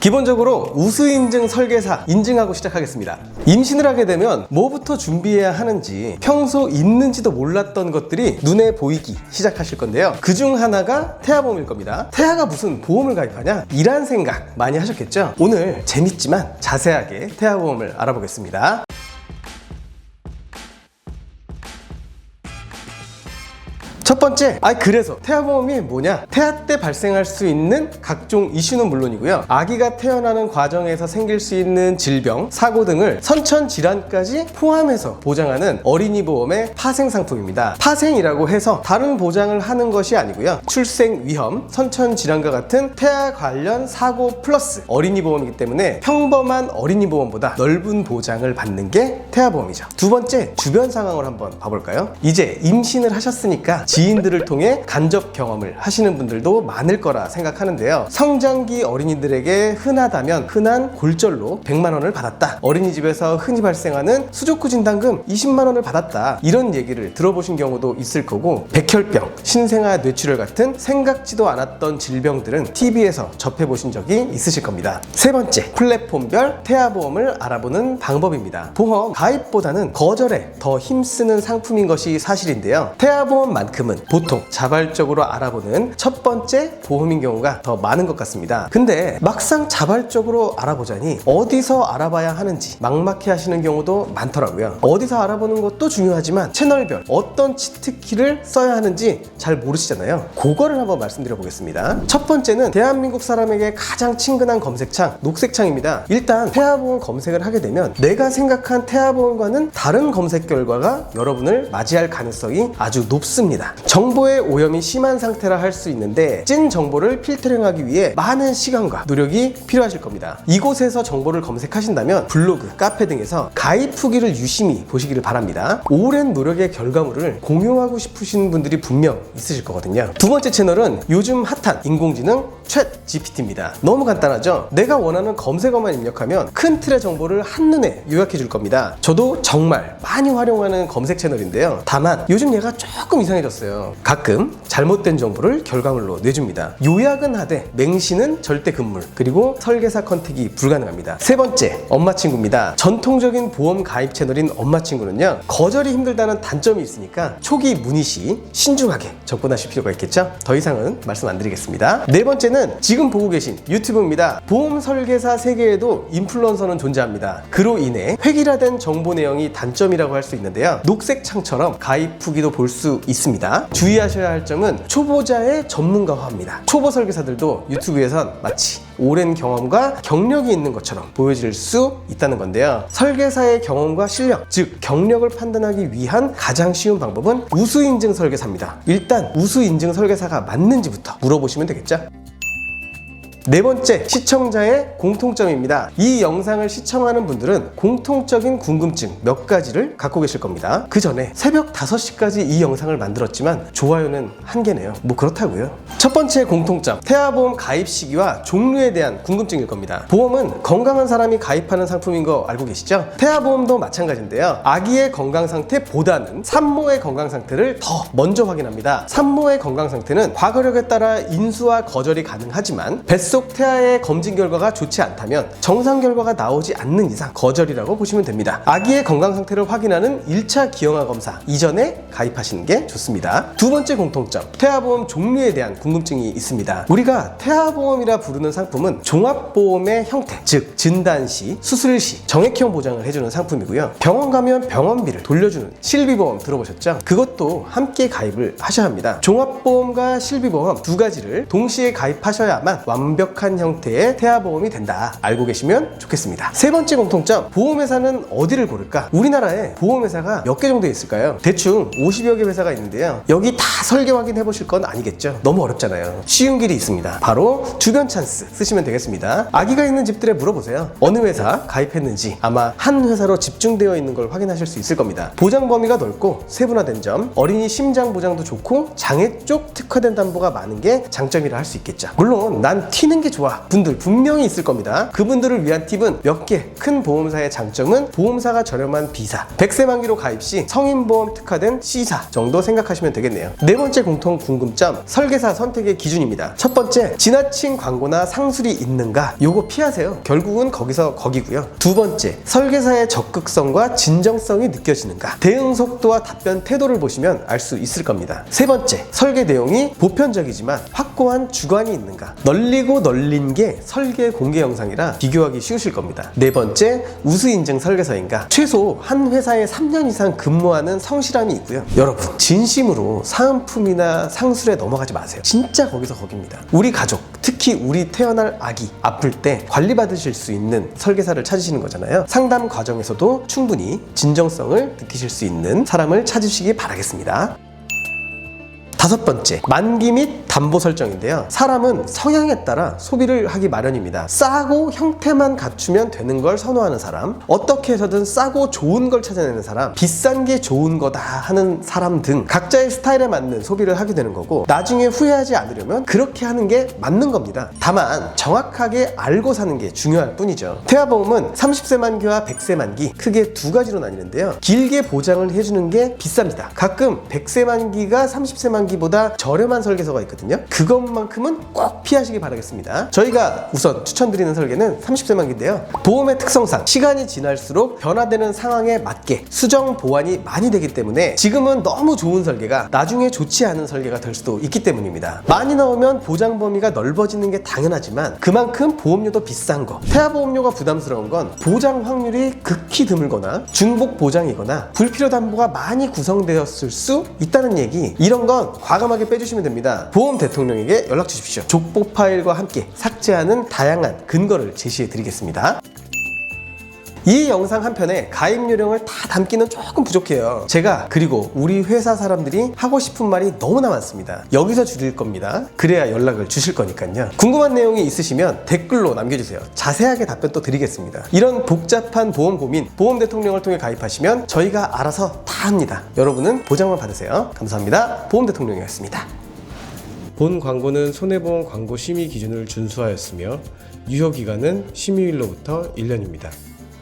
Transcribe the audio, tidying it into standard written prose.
기본적으로 우수인증 설계사 인증하고 시작하겠습니다. 임신을 하게 되면 뭐부터 준비해야 하는지 평소 있는지도 몰랐던 것들이 눈에 보이기 시작하실 건데요. 그중 하나가 태아보험일 겁니다. 태아가 무슨 보험을 가입하냐? 이란 생각 많이 하셨겠죠? 오늘 재밌지만 자세하게 태아보험을 알아보겠습니다. 첫 번째, 그래서 태아보험이 뭐냐? 태아 때 발생할 수 있는 각종 이슈는 물론이고요. 아기가 태어나는 과정에서 생길 수 있는 질병, 사고 등을 선천질환까지 포함해서 보장하는 어린이 보험의 파생 상품입니다. 파생이라고 해서 다른 보장을 하는 것이 아니고요. 출생 위험, 선천질환과 같은 태아 관련 사고 플러스 어린이 보험이기 때문에 평범한 어린이 보험보다 넓은 보장을 받는 게 태아보험이죠. 두 번째, 주변 상황을 한번 봐볼까요? 이제 임신을 하셨으니까 지인들을 통해 간접 경험을 하시는 분들도 많을 거라 생각하는데요. 성장기 어린이들에게 흔하다면 흔한 골절로 100만 원을 받았다. 어린이집에서 흔히 발생하는 수족구 진단금 20만 원을 받았다. 이런 얘기를 들어보신 경우도 있을 거고, 백혈병, 신생아 뇌출혈 같은 생각지도 않았던 질병들은 TV에서 접해보신 적이 있으실 겁니다. 세 번째, 플랫폼별 태아보험을 알아보는 방법입니다. 보험 가입보다는 거절에 더 힘쓰는 상품인 것이 사실인데요. 태아보험만큼은 보통 자발적으로 알아보는 첫 번째 보험인 경우가 더 많은 것 같습니다. 근데 막상 자발적으로 알아보자니 어디서 알아봐야 하는지 막막해 하시는 경우도 많더라고요. 어디서 알아보는 것도 중요하지만 채널별 어떤 치트키를 써야 하는지 잘 모르시잖아요. 그거를 한번 말씀드려 보겠습니다. 첫 번째는 대한민국 사람에게 가장 친근한 검색창, 녹색창입니다. 일단 태아보험 검색을 하게 되면 내가 생각한 태아보험과는 다른 검색 결과가 여러분을 맞이할 가능성이 아주 높습니다. 정보의 오염이 심한 상태라 할 수 있는데 찐 정보를 필터링하기 위해 많은 시간과 노력이 필요하실 겁니다. 이곳에서 정보를 검색하신다면 블로그, 카페 등에서 가입 후기를 유심히 보시기를 바랍니다. 오랜 노력의 결과물을 공유하고 싶으신 분들이 분명 있으실 거거든요. 두 번째 채널은 요즘 핫한 인공지능 챗 GPT입니다. 너무 간단하죠? 내가 원하는 검색어만 입력하면 큰 틀의 정보를 한눈에 요약해 줄 겁니다. 저도 정말 많이 활용하는 검색 채널인데요. 다만 요즘 얘가 조금 이상해졌어요. 가끔 잘못된 정보를 결과물로 내줍니다. 요약은 하되 맹신은 절대 금물, 그리고 설계사 컨택이 불가능합니다. 세 번째, 엄마친구입니다. 전통적인 보험 가입 채널인 엄마친구는요, 거절이 힘들다는 단점이 있으니까 초기 문의 시 신중하게 접근하실 필요가 있겠죠? 더 이상은 말씀 안 드리겠습니다. 네 번째는 지금 보고 계신 유튜브입니다. 보험 설계사 세계에도 인플루언서는 존재합니다. 그로 인해 획일화된 정보 내용이 단점이라고 할 수 있는데요. 녹색 창처럼 가입 후기도 볼 수 있습니다. 주의하셔야 할 점은 초보자의 전문가화입니다. 초보 설계사들도 유튜브에선 마치 오랜 경험과 경력이 있는 것처럼 보여질 수 있다는 건데요. 설계사의 경험과 실력, 즉 경력을 판단하기 위한 가장 쉬운 방법은 우수인증 설계사입니다. 일단 우수인증 설계사가 맞는지부터 물어보시면 되겠죠? 네 번째, 시청자의 공통점입니다. 이 영상을 시청하는 분들은 공통적인 궁금증 몇 가지를 갖고 계실 겁니다. 그 전에 새벽 5시까지 이 영상을 만들었지만 좋아요는 한 개네요. 뭐 그렇다고요. 첫 번째 공통점, 태아보험 가입 시기와 종류에 대한 궁금증일 겁니다. 보험은 건강한 사람이 가입하는 상품인 거 알고 계시죠? 태아보험도 마찬가지인데요. 아기의 건강 상태보다는 산모의 건강 상태를 더 먼저 확인합니다. 산모의 건강 상태는 과거력에 따라 인수와 거절이 가능하지만 뱃속 태아의 검진 결과가 좋지 않다면 정상 결과가 나오지 않는 이상 거절이라고 보시면 됩니다. 아기의 건강 상태를 확인하는 1차 기형아 검사 이전에 가입하시는 게 좋습니다. 두 번째 공통점, 태아보험 종류에 대한 궁금증이 있습니다. 우리가 태아보험이라 부르는 상품은 종합보험의 형태, 즉 진단 시, 수술 시 정액형 보장을 해주는 상품이고요. 병원 가면 병원비를 돌려주는 실비보험 들어보셨죠? 그것도 함께 가입을 하셔야 합니다. 종합보험과 실비보험 두 가지를 동시에 가입하셔야만 완벽한 형태의 태아보험이 된다. 알고 계시면 좋겠습니다. 세 번째 공통점, 보험회사는 어디를 고를까? 우리나라에 보험회사가 몇 개 정도 있을까요? 대충 50여 개 회사가 있는데요. 여기 다 설계 확인해 보실 건 아니겠죠? 너무 어렵잖아요. 쉬운 길이 있습니다. 바로 주변 찬스 쓰시면 되겠습니다. 아기가 있는 집들에 물어보세요. 어느 회사 가입했는지 아마 한 회사로 집중되어 있는 걸 확인하실 수 있을 겁니다. 보장 범위가 넓고 세분화된 점, 어린이 심장 보장도 좋고 장애 쪽 특화된 담보가 많은 게 장점이라 할 수 있겠죠. 물론 난 튀는 하는 게 좋아 분들 분명히 있을 겁니다. 그분들을 위한 팁은 몇 개. 큰 보험사의 장점은 보험사가 저렴한 B사, 100세 만기로 가입 시 성인보험 특화된 C사 정도 생각하시면 되겠네요. 네 번째 공통 궁금점, 설계사 선택의 기준입니다. 첫 번째, 지나친 광고나 상술이 있는가? 요거 피하세요. 결국은 거기서 거기고요. 두 번째, 설계사의 적극성과 진정성이 느껴지는가? 대응 속도와 답변 태도를 보시면 알 수 있을 겁니다. 세 번째, 설계 내용이 보편적이지만 확고한 주관이 있는가? 널리고 널린 게 설계 공개 영상이라 비교하기 쉬우실 겁니다. 네 번째, 우수 인증 설계사인가? 최소 한 회사에 3년 이상 근무하는 성실함이 있고요. 여러분, 진심으로 사은품이나 상술에 넘어가지 마세요. 진짜 거기서 거깁니다. 우리 가족, 특히 우리 태어날 아기 아플 때 관리받으실 수 있는 설계사를 찾으시는 거잖아요. 상담 과정에서도 충분히 진정성을 느끼실 수 있는 사람을 찾으시기 바라겠습니다. 다섯 번째, 만기 및 담보 설정인데요. 사람은 성향에 따라 소비를 하기 마련입니다. 싸고 형태만 갖추면 되는 걸 선호하는 사람, 어떻게 해서든 싸고 좋은 걸 찾아내는 사람, 비싼 게 좋은 거다 하는 사람 등 각자의 스타일에 맞는 소비를 하게 되는 거고, 나중에 후회하지 않으려면 그렇게 하는 게 맞는 겁니다. 다만 정확하게 알고 사는 게 중요할 뿐이죠. 태아보험은 30세 만기와 100세 만기 크게 두 가지로 나뉘는데요. 길게 보장을 해주는 게 비쌉니다. 가끔 100세 만기가 30세 만기보다 저렴한 설계서가 있거든요. 그것만큼은 꼭 피하시기 바라겠습니다. 저희가 우선 추천드리는 설계는 30세 만기인데요. 보험의 특성상 시간이 지날수록 변화되는 상황에 맞게 수정 보완이 많이 되기 때문에 지금은 너무 좋은 설계가 나중에 좋지 않은 설계가 될 수도 있기 때문입니다. 많이 나오면 보장 범위가 넓어지는 게 당연하지만 그만큼 보험료도 비싼 거, 태아보험료가 부담스러운 건 보장 확률이 극히 드물거나 중복 보장이거나 불필요 담보가 많이 구성되었을 수 있다는 얘기, 이런 건 과감하게 빼주시면 됩니다. 보험 대통령에게 연락 주십시오. 족보 파일과 함께 삭제하는 다양한 근거를 제시해 드리겠습니다. 이 영상 한편에 가입 요령을 다 담기는 조금 부족해요. 제가 그리고 우리 회사 사람들이 하고 싶은 말이 너무나 많습니다. 여기서 줄일 겁니다. 그래야 연락을 주실 거니까요. 궁금한 내용이 있으시면 댓글로 남겨주세요. 자세하게 답변 또 드리겠습니다. 이런 복잡한 보험 고민, 보험 대통령을 통해 가입하시면 저희가 알아서 다 합니다. 여러분은 보장만 받으세요. 감사합니다. 보험 대통령이었습니다. 본 광고는 손해보험 광고 심의 기준을 준수하였으며 유효기간은 심의일로부터 1년입니다.